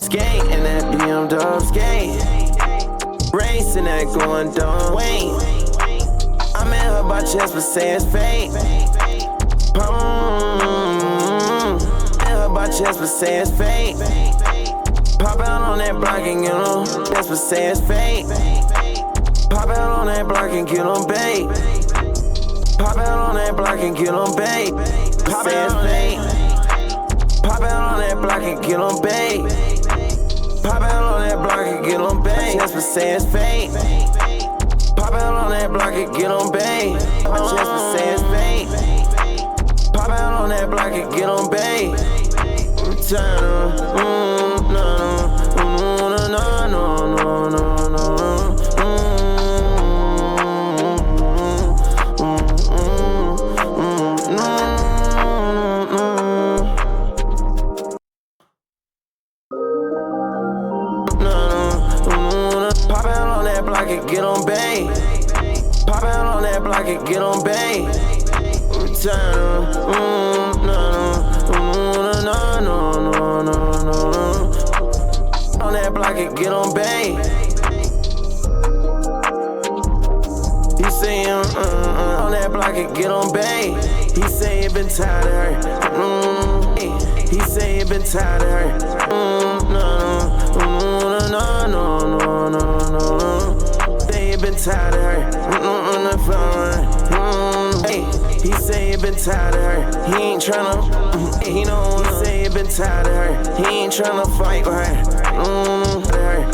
Skate in that BMW skate. Racing that going dumb. Wait, I'm in her by chest but say it's fake. In her by chest but say it's fake. Pop out on that block and get on. That's but say it's fake. Pop out on that block and get on bait. Pop out on that block and get on bait. Pop out on fake. Pop out on that block and get on bait. Pop out on that block and get on bait. Just for say it's fake. Pop out on that block and get on bait. Just for say it's fake. Pop out on that block and get on bait. Pop out on that block and get on bait. Pop out on that block and get on bait. On that block and get on bait. He say on that block and get on bait. He say he been tired of her. He say he been tired of her. They ain't been tired of her. He say he been tired of her. He ain't tryna. He know. He say he been tired of her. He ain't tryna fight with her.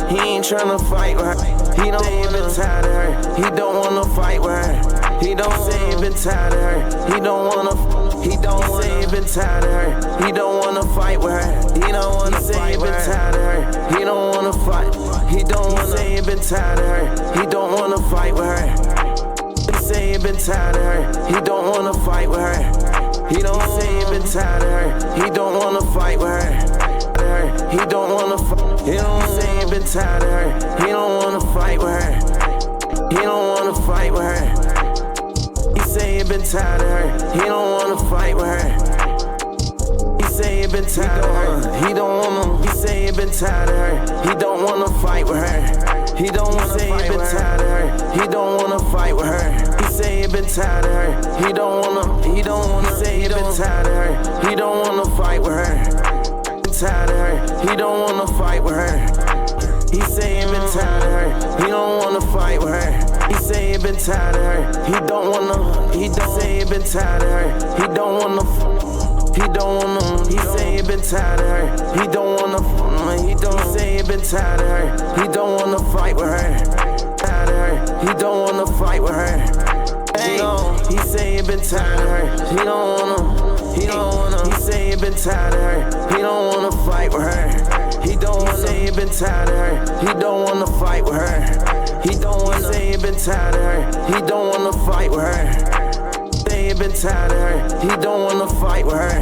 He ain't tryna fight with her. He don't say he been tired of her. He don't wanna fight with her. He don't say he been tired of her. He don't wanna. He don't say he been tired of her. He don't wanna fight with her. He don't wanna say he been tired of her. He don't wanna fight. He don't wanna say he been tired of her. He don't wanna fight with her. He say he been tired of her. He don't wanna fight with her. He don't say he been tired of her. He don't wanna fight with her. He don't wanna fight. He don't say he been tired of her. He don't wanna fight with her. He don't wanna fight with her. He say he been tired of her. He don't wanna fight with her. He say he been tired of her. He don't wanna. He say he been tired of her. He don't wanna fight with her. He don't wanna say he been tired of her. He don't wanna fight with her. He say he been tired of her. He don't wanna. He don't wanna say he been tired of her. He don't wanna fight with her. Tired of her. He don't wanna fight with her. He say he been tired of her. He don't wanna fight with her. He say he been tired of her. He don't wanna. He don't say he been tired of her. He don't wanna. He don't wanna. He say he been tired of her. He don't wanna. He don't say he been tired of her. He don't wanna fight with her. Tired of her. He don't wanna fight with her. Hey, he say he been tired of her. He don't wanna. He don't wanna. He say he been tired of her. He don't wanna fight with her. He don't wanna. Say he been tired of her. He don't wanna fight with her. He don't wanna. Say he been tired of her. He don't wanna fight with her. Say he been tired of her. He don't wanna fight with her.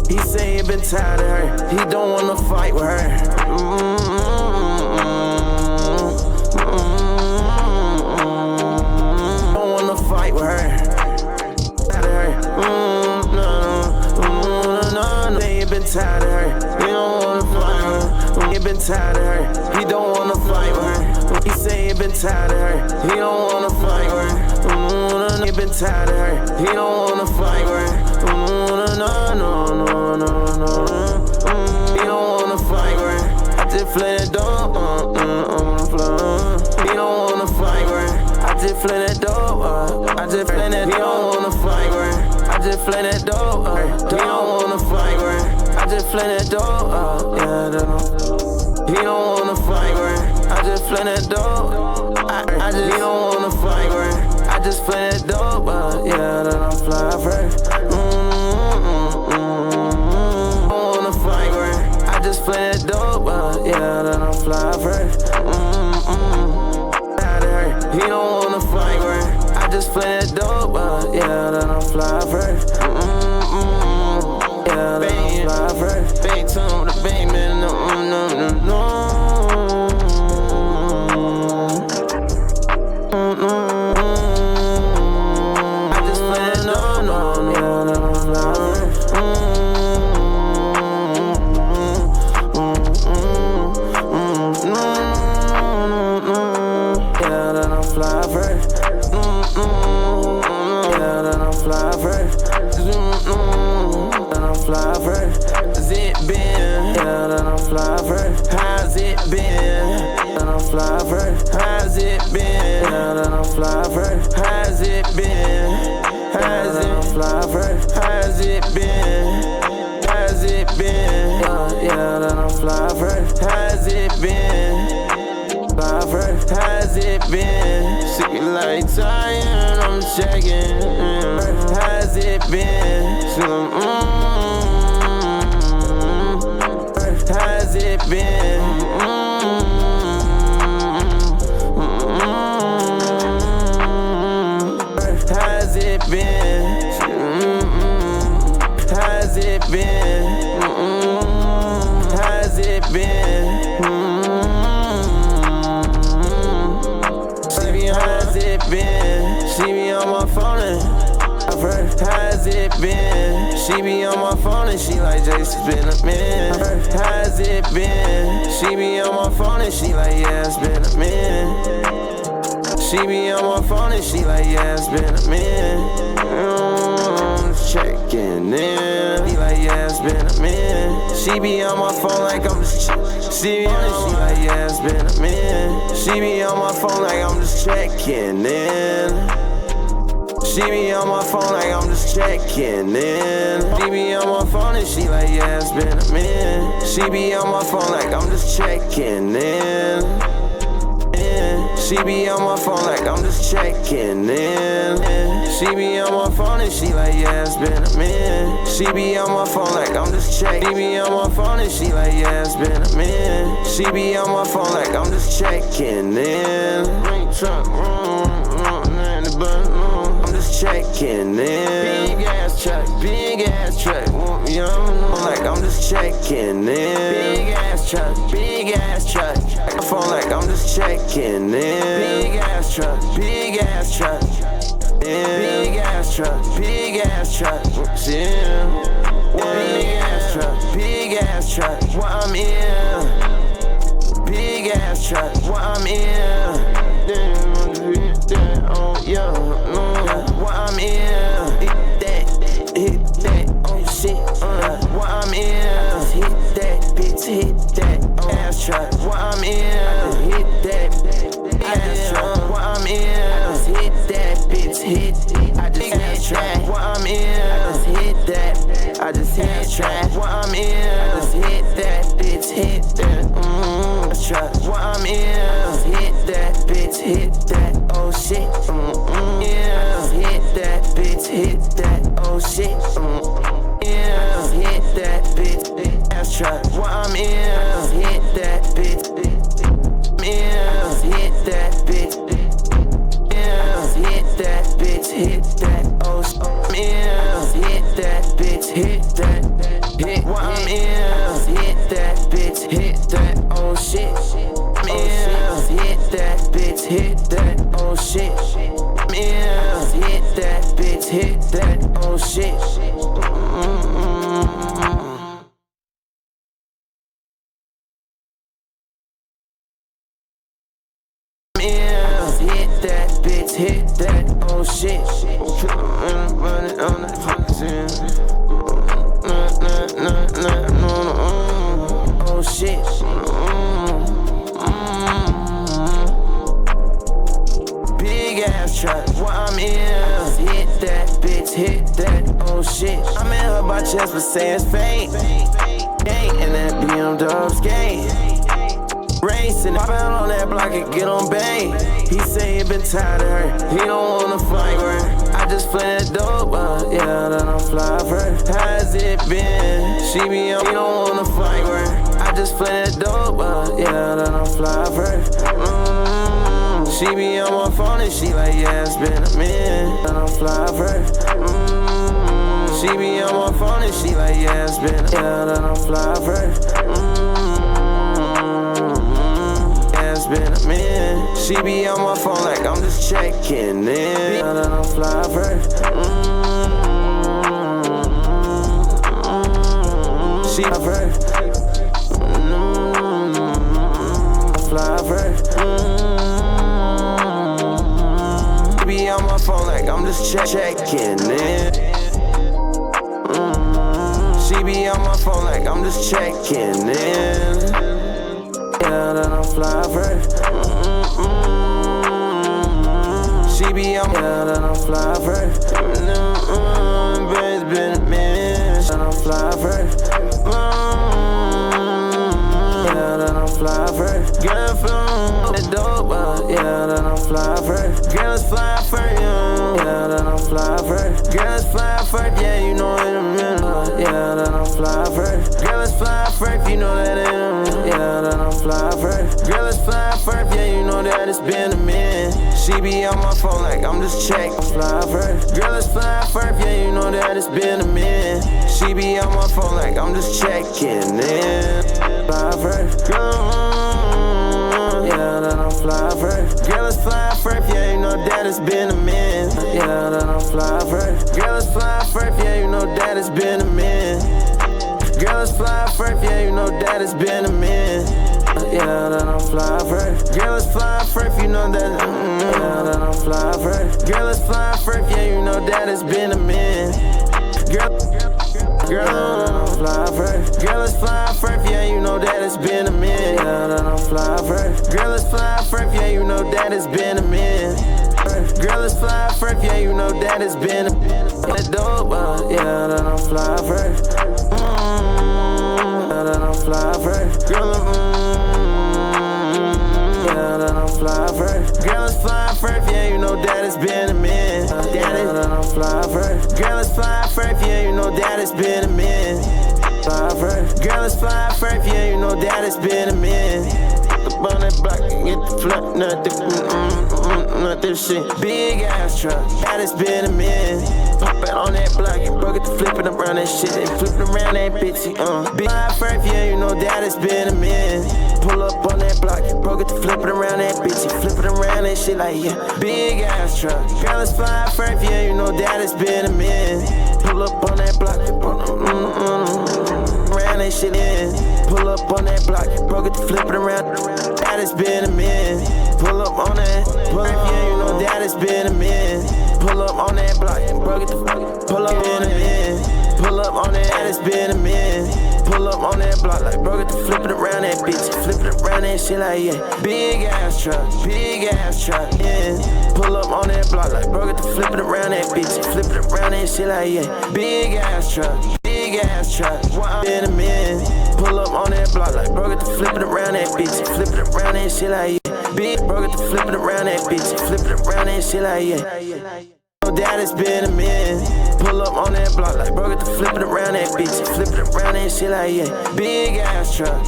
He say he been tired of her. He don't wanna fight with her. Don't wanna fight with her. He been tired of her. He don't wanna fight with her. He been tired of her. He don't wanna fight with her. He say he been tired of her. He don't wanna fight with her. He been tired of her. He don't wanna fight with her. He don't wanna fight with her. I just fled that door. He don't wanna fight with her. I just fled that door. I just fled that. He don't wanna fight with her. I just fled that door. He don't wanna fight with her. I just fled that door. Yeah, he don't wanna fight with her. I just fled that door. I just. He don't wanna fight with her. I just fled that door. Yeah, then I fly first. Don't wanna fight with her. I just fled that door. Yeah, then I fly first. He don't wanna fight with her. I just fled that door. Yeah, then I fly first. Yeah, then I fly first. Bang tone, the bang man, no. I just fled that door. Yeah, then I fly first. Yeah, then I'm fly first. Then I'm fly first. How's it been? Yeah, then I'm fly first. How's it been? Then I'm fly first. How's it been? Yeah, then I'm fly first. How's it been? How's it fly first? How's it been? How's it been? Yeah, then I'm fly first. How's it been? Fly first. How's it been? See like tired, I'm checking. How's it been? How's it been? How's it been? How's it been? How's it been? How's it been? She be on my phone and how's it been? She be on my phone and she like, Jace, it's been a minute. How's it been? She be on my phone and she like, yeah, it's been a minute. She be on my phone and she like, yeah, it's been a minute. Checking in. She like, yeah, it's been a minute. She be on my phone like I'm just she be on it, she like, yeah, it's been a minute. She be on my phone like I'm just checking in. She be on my phone like I'm just checking in. She be on my phone and she like, yeah, it's been a minute. She be on my phone like I'm just checking in. She be on my phone like I'm just checking in. She be on my phone and she like, yeah, it's been a minute. She be on my phone like I'm just checking. She be on my phone and she like, yeah, it's been a minute. She be on my phone like I'm just checking in. I'm just checking in. Big ass truck, like I'm just checking in. Big ass truck. My phone like I'm just checking in. Big ass truck. Big ass truck. Yeah. Big ass truck. Yeah. Big ass truck. What I'm in. Big ass truck. What I'm in. Oh yeah. What I'm in. Hit that. Oh shit. What I'm in. Hit that. Bitch. Hit that. Ass truck. What I'm in. Hit that. Ass truck. What I'm in. Hit that. Bitch. Hit. I just hit track. What I'm in. I just hit that. I just hit track. What I'm in. I just hit that. Bitch. Hit that. Truck. What I'm in. Hit that. Bitch. Hit that. Oh shit. Yeah. Hit that. Bitch. Hit that. Oh shit. Yeah. Hit that. Bitch. Ass truck. What I'm in. Hit that. Bitch. Yeah. Hit that. Bitch. Yeah. Hit that. Bitch. Hit that. Oh shit. Yeah. Hit that. Bitch. Hit that. Hit what I'm in. Hit that. Bitch. Hit that. Oh shit. Yeah. Hit that. Bitch. Hit that. Oh shit. Yeah. Hit that. Bitch. Hit that. Oh shit. Hit that, bitch, hit that, oh shit. Running on the function. Oh shit. Big ass truck, what I'm in. Hit that, bitch, hit that, oh shit. I'm in her by chest, but say it's fake. Ain't in that BMW skate. Racing, pop out on that block and get on bang. He say he been tired of her, he don't wanna fight with her. I just play that dope, yeah, then I'm fly first. How's it been? She be on, he don't wanna fight with her. I just play that dope, yeah, then I'm fly first. She be on my phone and she like, yeah, it's been a minute. Then I'm fly first. She be on my phone and she like, yeah, it's been a minute. Yeah, then I'm fly first. It's been a minute. She be on my phone like I'm just checking in. Now that I'm fly first. She first. Fly first. She be on my phone like I'm just checking in. She be on my phone like I'm just checking in. Yeah, then I'm fly first. She be on, yeah, then I'm fly first. Baby's been a minute, then I'm fly first. Yeah, then I'm fly first. Girl from the dope, yeah, then I'm fly first. Girls fly first, yeah, then I'm fly first. Girls fly first, yeah, you know in a minute, yeah, then I'm fly first. Girls fly first, you know that yeah, then I'm fly first. Girls fly first, yeah, you know that it's been a minute. She be on my phone like I'm just checking. Fly first. Girls fly first, yeah, you know that it's been a minute. She be on my phone like I'm just checking in. Fly first. Yeah, then I'm fly first. Girls fly first, yeah, you know that it's been a minute. Yeah, then I'm fly first. Girls fly first, yeah, you know that it's been a minute. Girls fly first, yeah, you know that it's been a minute. Yeah, then I'm fly first. Girls fly first, you know that. Yeah, then I'm fly first. Girls fly first, yeah, you know that it's been a minute. Girl, I'm fly first. Girls fly first, yeah, you know that it's been a minute. Yeah, then I'm fly first. Girls fly first, yeah, you know that it's been a minute. Girls fly first, yeah, you know that it's been a minute. Dope, yeah, then I'm fly first. Yeah, then I'm fly first. Girl, yeah, then I'm fly first. Girls fly first, yeah, you know that it's been a minute. Yeah, then I'm fly first. Girls fly first, yeah, you know that it's been a minute. Fly first. Girls fly first, yeah, you know that it's been a minute. Up on that block and get the flip, not this shit. Big ass truck, that it's been a minute. Pop it on that block and broke it to flipping around that shit and flipping around that bitch. Big fly first, yeah, you know that it's been a minute. Pull up on that block, broke it to flipping around that bitch, flipping around that shit like yeah. Big ass truck, girls fly first, yeah, you know that it's been a minute. Pull up on that block, around that shit in. Pull up on that block, broke it to flipping around. That it's been a minute. Pull up on that, yeah, you know that it's been a minute. Pull up on that block, broke it to pull up in a minute. Pull up on that, it's been a minute. Pull up on that block like broke it to flipping around that bitch, flipping around that shit like yeah. Big ass truck, yeah. Pull up on that block like broke it to flipping around that bitch, flipping around that shit like yeah. Big ass truck, why I'm in a minute. Pull up on that block like broke it to flipping around that bitch, flipping around that shit like yeah. Big broke it to flipping around that bitch, flipping around that shit like yeah. That it's been a minute. Pull up on that block like broke it to flipping around that bitch, flipping around that shit like yeah. Big ass truck,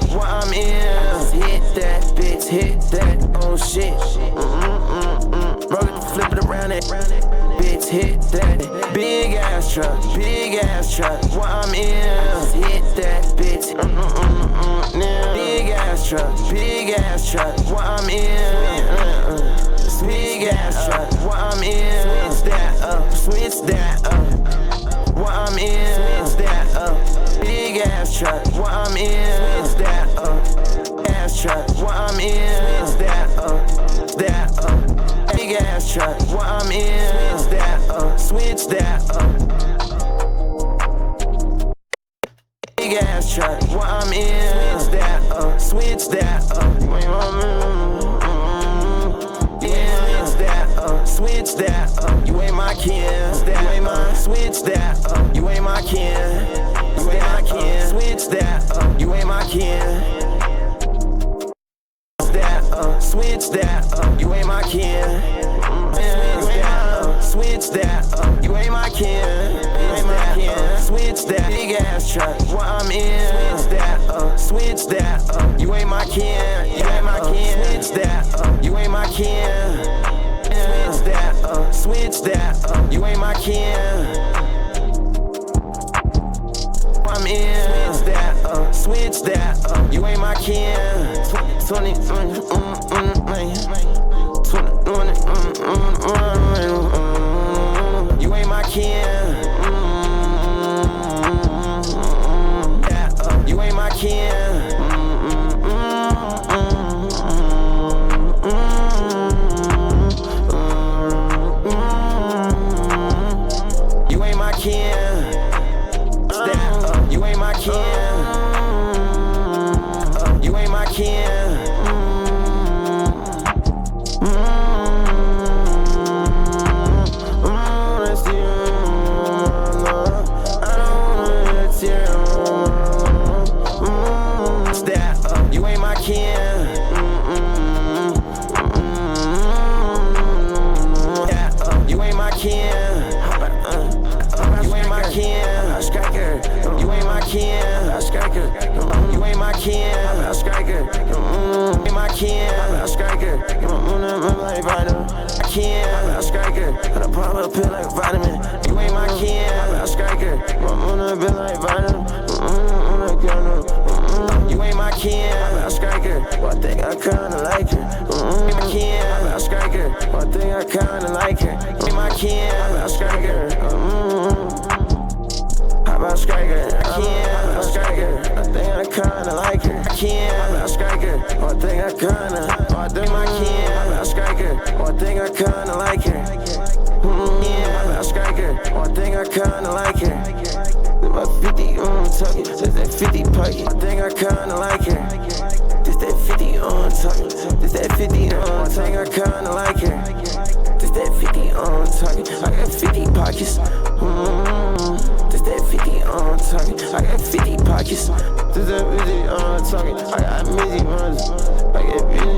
why I'm in. Hit that bitch, hit that, oh shit. Broke it to flipping around that bitch, hit that. Big ass truck, why I'm in. Hit that bitch, Big ass truck, why I'm in. Big ass truck, why I'm in. Switch that up, why I'm in. Switch that up, big ass truck, why I'm in. Switch that up, ass truck, why I'm in. Switch that up, big ass truck, why I'm in. Switch that up, switch that up. Big ass truck, why I'm in. Switch that up, switch that up. Switch that up, you ain't my kin. You ain't my switch that up, you ain't my kin. You ain't my kin. Switch that up, you ain't my kin. Switch that up, you ain't my kin. Switch that up, you ain't my kin. You ain't my kin. Switch that big ass truck, why I'm in. Switch that up, you ain't my kin. You ain't my kin. Switch that up, you ain't my kin. Switch that up, you ain't my kin. I'm in. Switch that up, you ain't my kin. 20, you ain't my kin. You ain't my kin. can't, I striker. You want moon up like vitamin. I can't, I striker. I done pop a pill like vitamin. You ain't my kin, I striker. You want moon up like vitamin. You ain't my kin, I striker. Well, I think I kinda like her. You ain't my kin, I striker. Well, I think I kinda like her. You ain't my kin, I striker. How about striker? I can't, I striker. I think I kinda like her. I can't, I striker. Oh, I think I kinda. Oh, I think my kin, I striker. Oh, I think I kinda like her. Yeah, I striker. Oh, I think I kinda like her. My 50 talking, this that 50 pocket. I think I kinda like her. This that 50 talking, this that 50 I think I kinda like her. This that 50 talking, I got 50 pockets. This that 50 talking, I got 50 pockets. This that 50 talking, I got busy ones. I get busy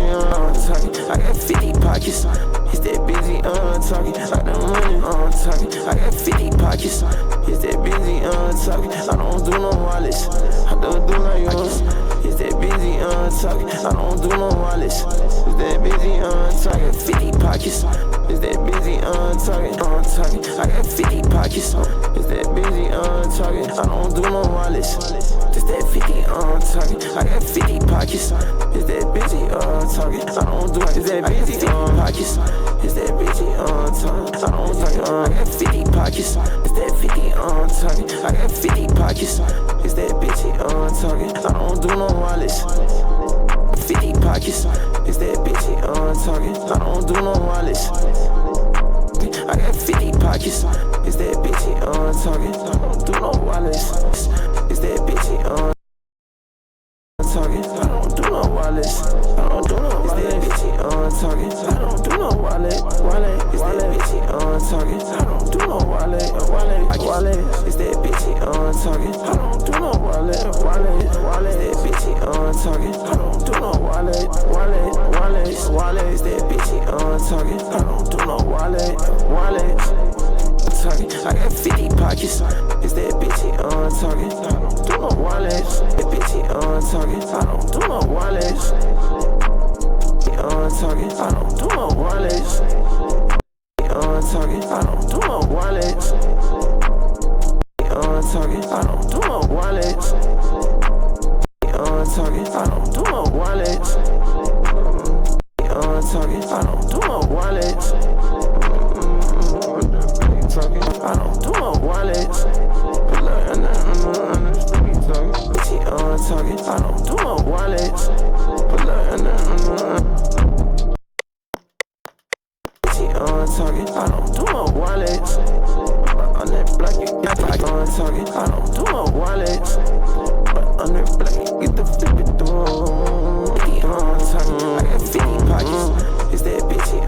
talking, I got 50 pockets. It's that busy talking, I got money talking, I got 50 pockets. It's that busy talking, I don't do no wallets. I don't do like yours. It's that busy talking, I don't do no wallets. It's that busy talking, 50 pockets. It's that busy talking, I got 50 pockets. It's that busy talking, I don't do no wallets. It's that 50 talking, I got 50 pockets. It's that busy talking, I don't do. It's that busy pockets. It's that busy talking, I don't talking. I got 50 pockets. It's that 50 talking, I got 50 pockets. It's that busy talking, I don't do no wallets. 50 pockets. It's that busy talking, I don't do no wallets. I got 50 pockets. It's that busy talking, I don't do no wallets. It's that busy talking, I don't do no wallets. I don't do no wallets. It's that busy talking, I don't do no wallet. It's that busy talking, I don't do no wallet. It's that busy talking, I don't do no wallet. It's that busy talking, I don't do no wallet. It's that busy talking, I don't do no wallet. I got 50 pockets. It's that busy talking, I don't do no wallets. That busy talking, I don't do no wallets. Talking, I don't do no wallets. Talking, I don't do no wallets. Talking, I don't do no wallets. Talking, I don't do no wallets. Talking, I don't do no wallets. Talking, I don't do no wallets. Talking, I don't do no wallets. Talking, I don't do no wallets. On that black, you get the talking, I don't do no wallets. But on that black, you get the flip it through. Talking, I got 50 pockets. It's that bitchy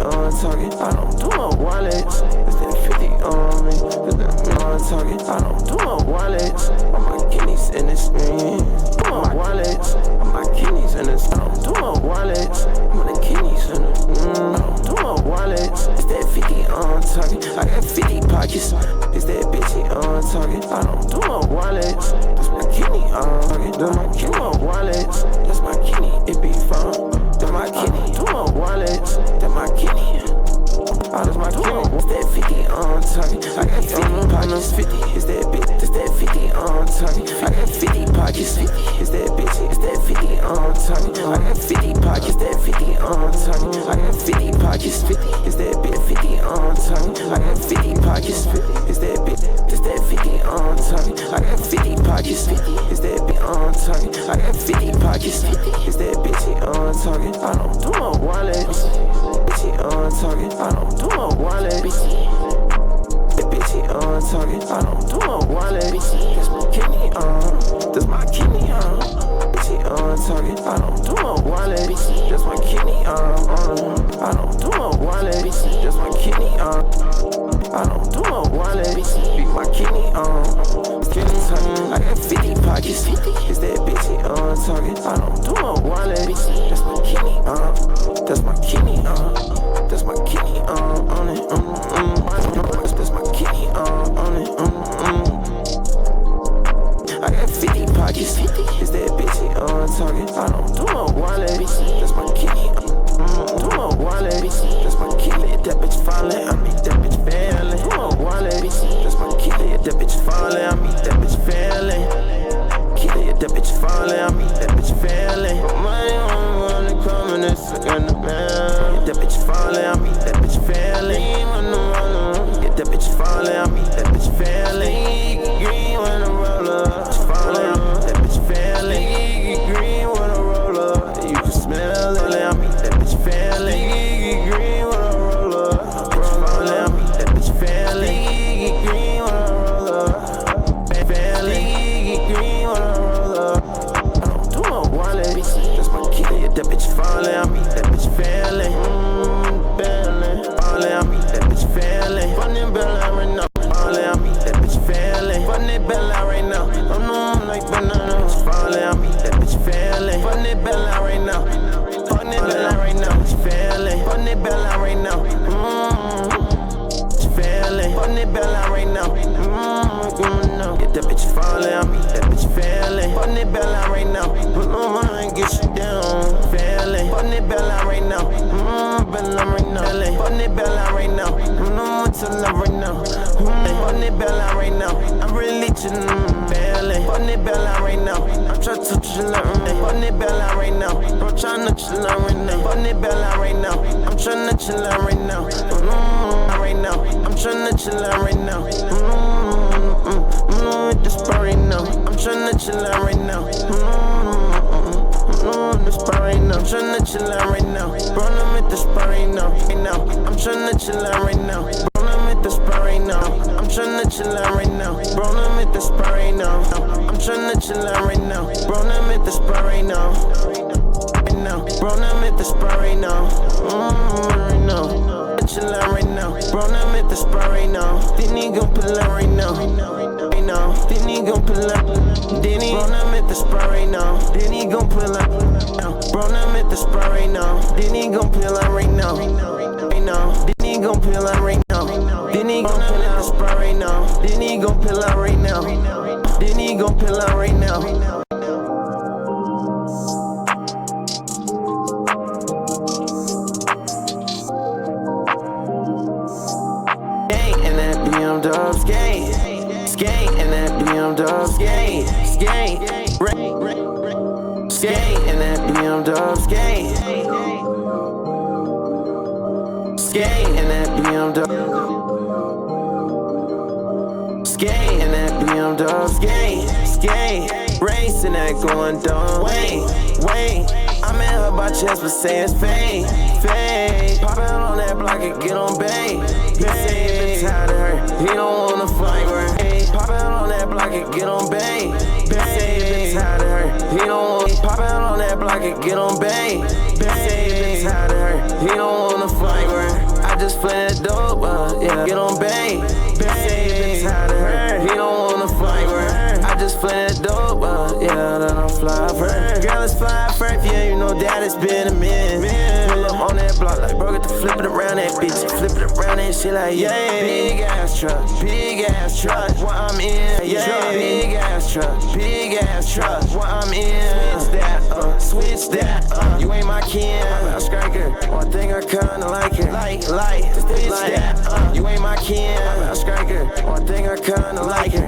talking, I don't do no wallets. It's that 50 on me. It's that talking, I don't do no wallets. All my kidneys in the screen. Do my wallets. All my kidneys in the screen. I don't do no wallets. I'm the kidneys in the I don't do no wallets. It's that 50 talking, I got 50 pockets. It's that bitchy talking, I don't do no wallets. That's my kidney talking, that's my kidney wallets. That's my kidney, it be fun. That's my kidney, do no wallets. That's my kidney. That's my kidney. It's that 50 talking, I got 50 pockets. 50, it's that bitch. It's that 50 talking, I got 50 pockets. It's that bitch. It's that 50 talking, I got 50 pockets. That 50 talking, I got 50 pockets. It's that bitch. 50 talking, I got 50 pockets. It's that bitch. It's that 50 talking, I got 50 pockets. It's that bitch talking, I got 50 pockets. It's that bitch talking, I don't do no wallets. Talking, I don't do no wallets. Talking, I don't do no wallets. That's my kidney, that's my kidney, talking, I don't do no wallets. That's my kidney, I don't do no wallets. That's my kidney, I don't do no wallets. Beat my kidney, talking, I got 50 pockets. Is that bitchy, talking, I don't do no wallets. That's my kidney, that's my kidney, that's my kidney, on it, that's my kidney, on it, I got 50 pockets. Is that bitchy, on talking. I don't do no wallet, that's my kitty. Do no wallet, that's my kitty. That bitch falling, I mean that bitch failing. Do no wallet, that's my kitty. That bitch falling, I mean that bitch failing. Kitty, that bitch falling, I mean that bitch failing. My own wallet coming, it's in the mail. That bitch falling, I mean that bitch failing. Get that bitch falling, I mean that bitch failing. Green when I roll up, falling, that bitch failing. Green when I roll up, you can smell it. I mean that bitch failing. Green when I roll up, falling, I mean that bitch failing. Green when I roll up, failing. Green when I roll up. I don't do no wallet, that's my kitty. That bitch falling, I mean that bitch failing. Falling, I mean that bitch failing. Running bell out right now. Falling, I mean that bitch failing. Running bell out right now. I know I'm like banana. Falling, I mean that bitch failing. Running bell out right now. Running bell out right now. It's failing. Running bell out right now. It's failing. Running bell out right now. Get that bitch falling, I mean that bitch failing. Running bell out right now. Get you down. Failing. Running bell out right now. Bell out right now. Running bell out right now. To love right now. Running bell out right now. I'm really chillin'. Failing. Running bell out right now. I'm trying to chill out. Running bell out right now. Bro, tryna chill out right now. Running bell out right now. I'm tryna chill out right now. Right now. I'm tryna chill out right now. With this bar right now. I'm tryna chill out right now. This bar right now. I'm tryna chill out right now. Bro, I'm at this bar right now. I'm tryna chill out right now. Bro, I'm at this bar right now. I'm tryna chill out right now. Bro, I'm at this bar right now. I'm tryna chill out right now. Bro, I'm at this bar right now. Bro, I'm at this bar right now. Right now. Chill out right now. Bro, I'm at this bar right now. Then he gon' pull out right now. Right now. Then he gon' pull out. Then he. Bro, I'm at this bar right now. Then he gon' pull out. Bro, I'm at this bar right now. Then he gon' pull out right now. Right now. Then he gon' pull out right now. Then he gon' pull out this bar right now. Then he gon' pull out right now. Then he gon' pull out right now. BMW skate, skate in that BMW skate, skate, skate in that BMW skate, skate in that BMW, skate in that BMW skate, skate, racing that going dumb. Wait, I'm in her by chest but say it's fake, fake. Pop out on that block and get on bait. He say he been tired of her, he don't wanna fight with her. Pop out on that block and get on bait. He say he been tired of her, he don't wanna. Pop out on that block and get on bait. He say he been tired of her, he don't wanna fight with her. I just play that dope, yeah, get on bait. He say he been tired of her, he don't wanna fight with her. I just play that dope, yeah, then I'm fly for her. Girl, it's fly first, yeah, you know that it's been a minute. Pull up on that block like bro, get to flip it around that bitch. Flip it around that shit like, yeah. Big ass truck, what I'm in. Yeah, big ass truck, what I'm in. Switch that, you ain't my kin. I'm a striker, one thing I kinda like her. Like, switch that, you ain't my kin. I'm a striker, one thing I kinda like her.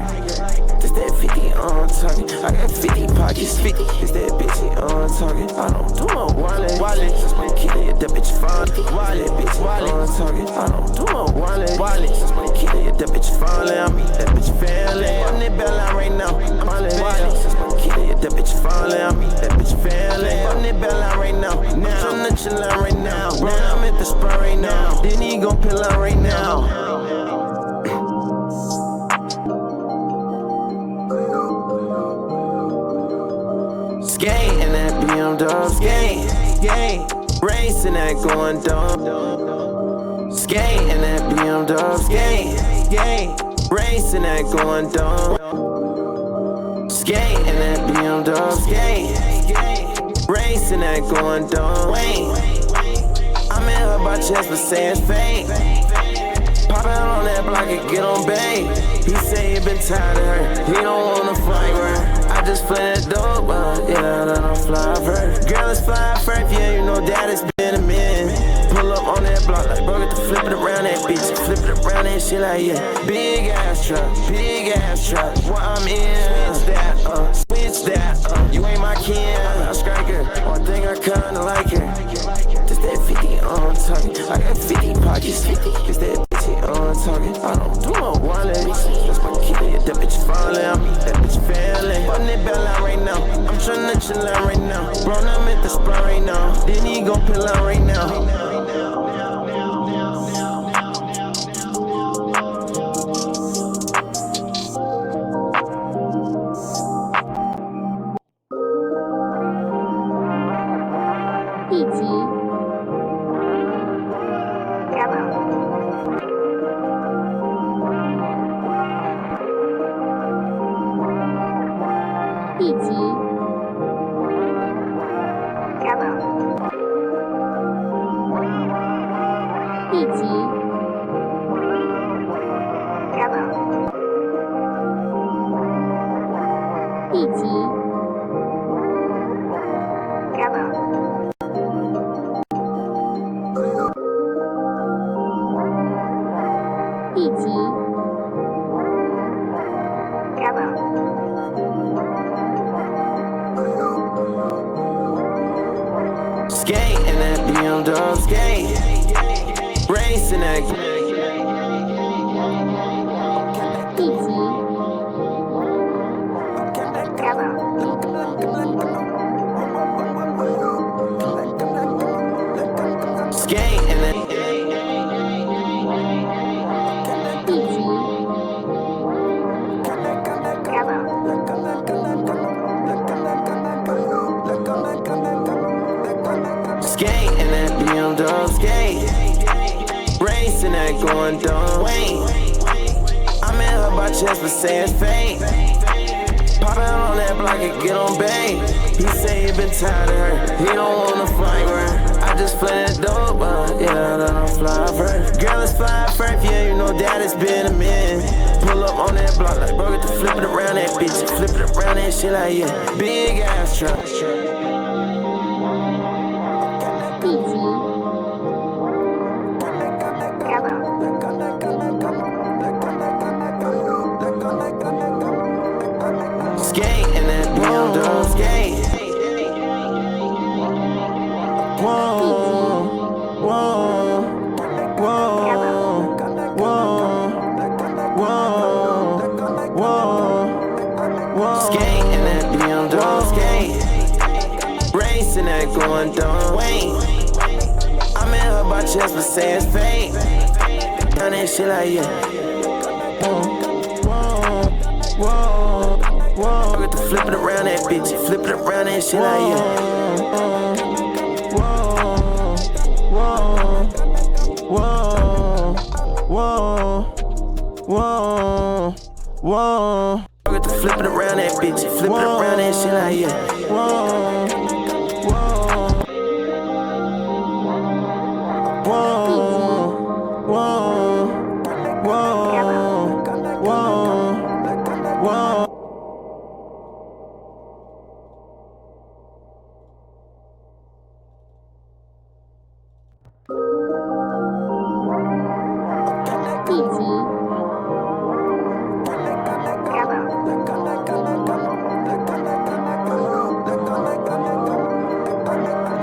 This that 50 on talking. I got 50 pockets, 50. This that bitch on talking. I don't do no wallet. Just my kitty, that bitch falling. Wallet on talking. I don't do no wallet. Just my kitty, that bitch falling. I mean that bitch failing. Run that bell out right now. I'm wallet. Just my kitty, that bitch falling. I mean that bitch failing. Run that bell out right now. I'm tryna chill out right now. Bro, I'm at the spot right now. Then he gon' pill out right now. Skate in that BMW, skate, racing that going dumb. Skate in that BMW, skate, racing that going dumb. Skate in that BMW, skate, racing that going dumb. I'm in her by chest but say it's fake. Pop out on that block and get on bait. He say he been tired of her, he don't wanna fight with her. I just flip that dope, yeah, then I'm fly first. Girl, it's fly first, yeah, you know that it's been a minute. Pull up on that block like, bro, get to flip it around that bitch. Flip it around that shit like, yeah. Big ass truck, what I'm in. Switch that, you ain't my kin. I'm a striker, one thing I kinda like her. Just that 50 on talking, I got 50 pockets. Just that bitch on talking, I don't do no wallet. That's my kid, that bitch falling, I mean that bitch failing. Button that bell out right now, I'm tryna chill out right now. Bro, I'm at the spot right now, then he gon' pill out right now. Skate in that BMW, skate, racing that. Skate in that. Skate in that BMW, skate, racing that going dumb. Wait, I'm in her by chest but say it's fake. Pop out on that block and get on bait. He say he been tired of her, he don't wanna fight with her. I just flip that dope, yeah, then I'm fly first. Girl, it's fly first, yeah, you know that it's been a minute. Pull up on that block like, bro, get to flip it around that bitch. Flip it around that shit like, yeah, big ass truck. Skate in that BMW, skate. Skate in that BMW, skate, racing that going dumb. Wait, I'm in her by chest but say it's fake. Done that shit like, yeah. I get to flip it around that bitch, flip it around that shit like, yeah. I get to flip it around that bitch, flip it around that shit like, yeah.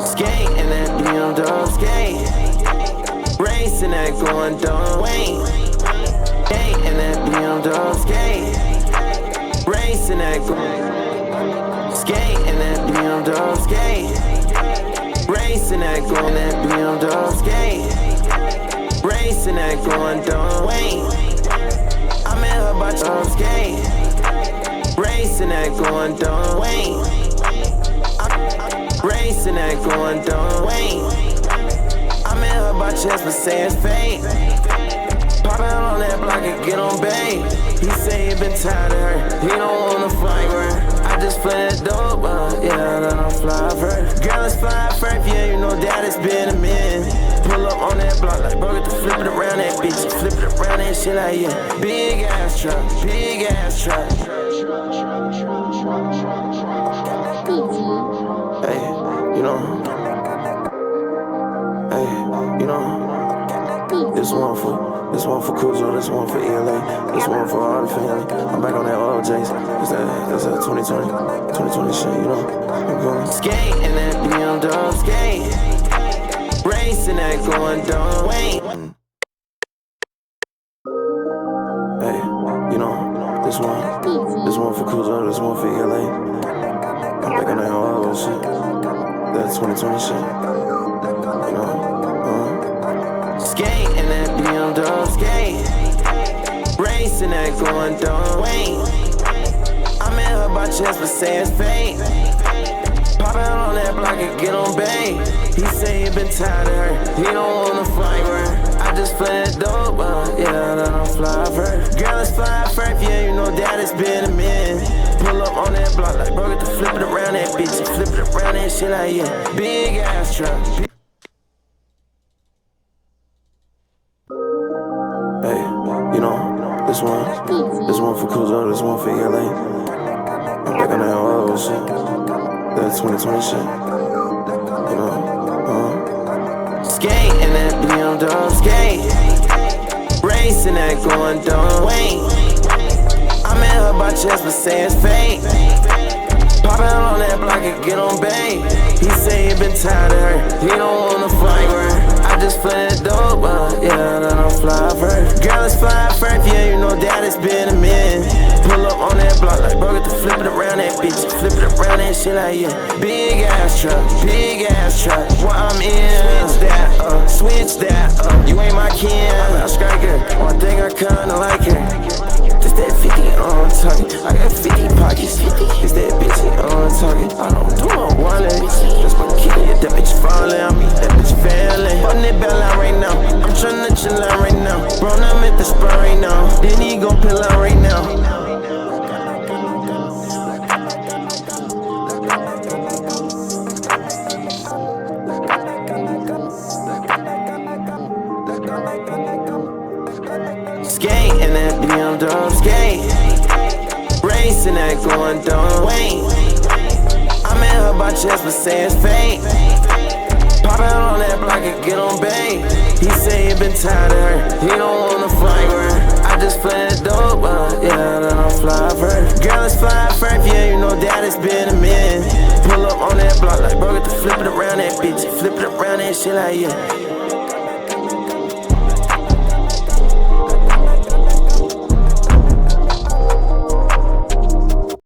Skate in that BMW, skate, racing that going dumb. Wait, skate in that BMW, skate, racing that going. Skate in that BMW, skate, racing that going. That BMW, skate, racing that going dumb. Wait, I'm in her by skate, racing that going dumb. Wait. Racing that going dumb. Wait, I'm in her by chest but say it's fake. Pop out on that block and get on bait. He say he been tired of her, he don't wanna fight with her. I just flip that dope, yeah, then I'm fly first. Girl, it's fly first, yeah, you know that it's been a minute. Pull up on that block like, bro, get to flip it around that bitch. Flip it around that shit like, yeah. Big ass truck, big ass truck. Hey, you know, hey, you know, this one for Kuzo, this one for ELA, this one for all the family. I'm back on that old Jace, that's that 2020 shit, you know. I'm going skate in that BMW, skate, racing that going down, wait. Hey, you know, this one for Kuzo, this one for ELA. I'm back on that old shit, that 2020 shit, you know. Skate in that BMW, skate, racing that going down, wait. I'm in her by chest, but say it's fake. Pop out on that block and get on bait. He say he been tired of her, he don't wanna fight with her. I just play that dope, yeah, that I'm fly first. Girl, it's fly first, yeah, you know that it's been a minute. Pull up on that block like bro, get to flip it around that bitch and flip it around that shit like yeah. Big ass truck. Hey, you know, this one for Kuzo, this one for ELA. I'm back on that old shit, that 2020 shit, you know. Skate in that BMW, skate, racing that going down, wait. I'm in her by chest, but say it's fake. Pop out on that block and get on bait. He say he been tired of her, he don't wanna fight with her. I just play that dope, yeah, that I'm fly first. Girl, it's fly first, yeah, you know that it's been a minute. Pull up on that block like bro, get to flip it around that bitch, flip it around that shit like yeah. Big ass truck, what I'm in. Switch that up, you ain't my kin. I'm a striker, one thing I kinda like her. Just that 50 on talking, I got 50 pockets. It's that bitch on talking, I don't do no wallet. That's my kid, yeah, that bitch falling on me, that bitch failing. Button it bell out right now, I'm tryna chill out right now. Bro, I'm at the spot right now, then he gon' pill out right now. Skate in that BMW, skate, racing that going down, wait. I'm in her by chest, but say it's fake. Pop out on that block and get on bait. He say he been tired of her, he don't wanna fight with her. I just play that dope, yeah, that I'm fly first. Girl, it's fly first, yeah, you know that it's been a minute. Pull up on that block like bro, get to flip it around that bitch, flip it around that shit like yeah.